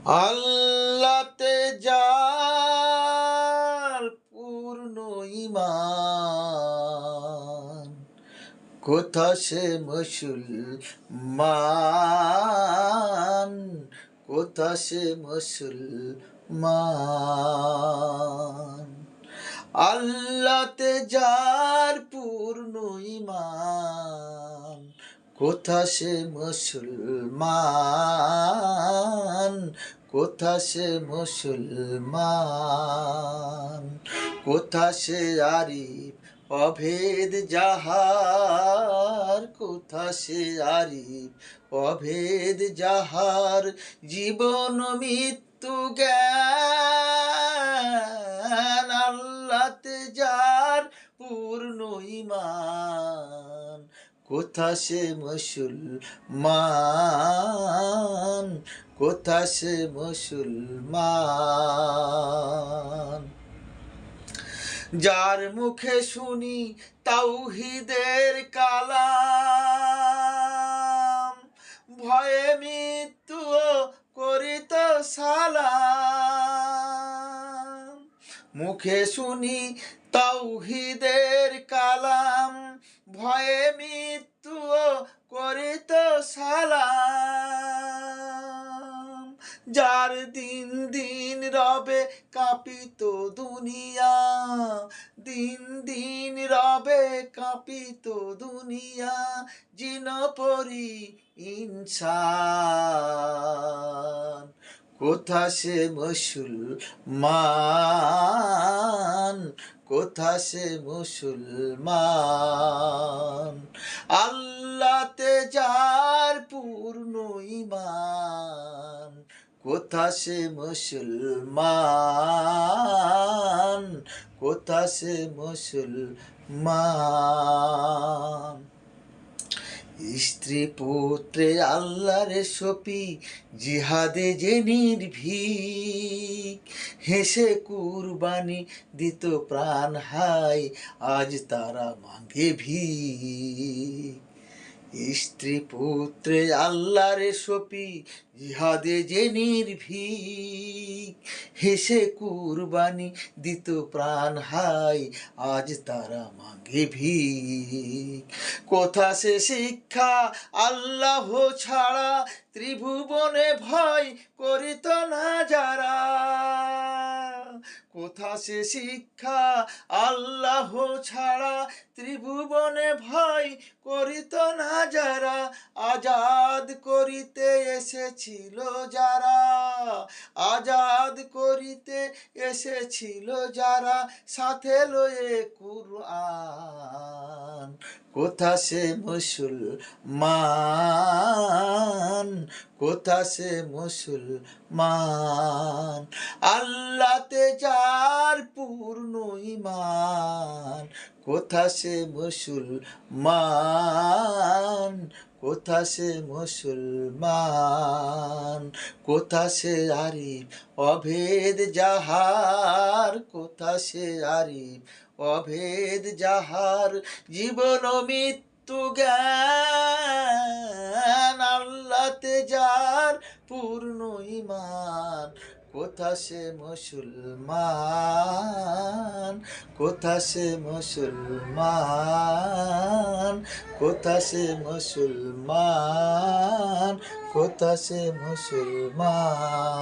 আল্লাতে যার পূর্ণ ঈমান, কোথা সে মুসলমান, কোথা সে মুসলমান। আল্লাতে যার পূর্ণ ঈমান, কোথা সে মুসলমান, কোথা সে মুসলমান। কোথা সে আরিফ অভেদ যাহার, কোথা সে আরিফ অভেদ যাহার। জীবন মৃত্যু জ্ঞান, আল্লাতে যার পূর্ণ ঈমান, কোথা সে মুসলমান, কোথা সে মুসলমান। যার মুখে শুনি তাওহীদের কালাম, ভয়ে মৃত্যু করিত সালাম। মুখে শুনি তাওহীদের কালাম, ভয়ে মৃত্যু করিত সালাম। যার দিন দিন রবে কাঁপিত দুনিয়া, দিন দিন রবে কাঁপিত দুনিয়া। জিন পরি ইনসান, কোথা সে মুসলমান, কোথা সে মুসলমান। আল্লাতে যার পূর্ণ ঈমান, কোথা সে মুসলমান, কোথা সে মুসলমান। স্ত্রী পুত্রে আল্লাহর সপি, জিহাদে যে নির্ভীক। হেসে কুরবানি দিত প্রাণ হায়, আজ তারা মাঙ্গে ভিক। স্ত্রী পুত্রে আল্লাহর সপি, জিহাদে যে নির্ভীক। হেসে কুরবানি দিত প্রাণ হায়, আজ তারা মাঙ্গে ভিক। কোথা সে শিক্ষা আল্লাহ ছাড়া, ত্রিভুবনে ভয় করিত না যারা। কোথা সে শিক্ষা আল্লাহ ছাড়া, ত্রিভুবনে ভয় করিত না যারা। আজাদ করিতে এসেছিল যারা, আজাদ করিতে এসেছিল যারা। সাথে লয়ে কুরআন, কোথা সে মুসলমান, কোথা সে মুসলমান। আল্লাতে যার পূর্ণ ঈমান, কোথা সে মুসলমান, কোথা সে মুসলমান। কোথা সে আরিফ অভেদ যাহার, কোথা সে আরিফ অভেদ যাহার। জীবন মৃত্যু জ্ঞান, আল্লাতে যার পূর্ণ ঈমান, কোথা সে মুসলমান, কোথা সে মুসলমান, কোথা সে মুসলমান, কোথা সে মুসলমান।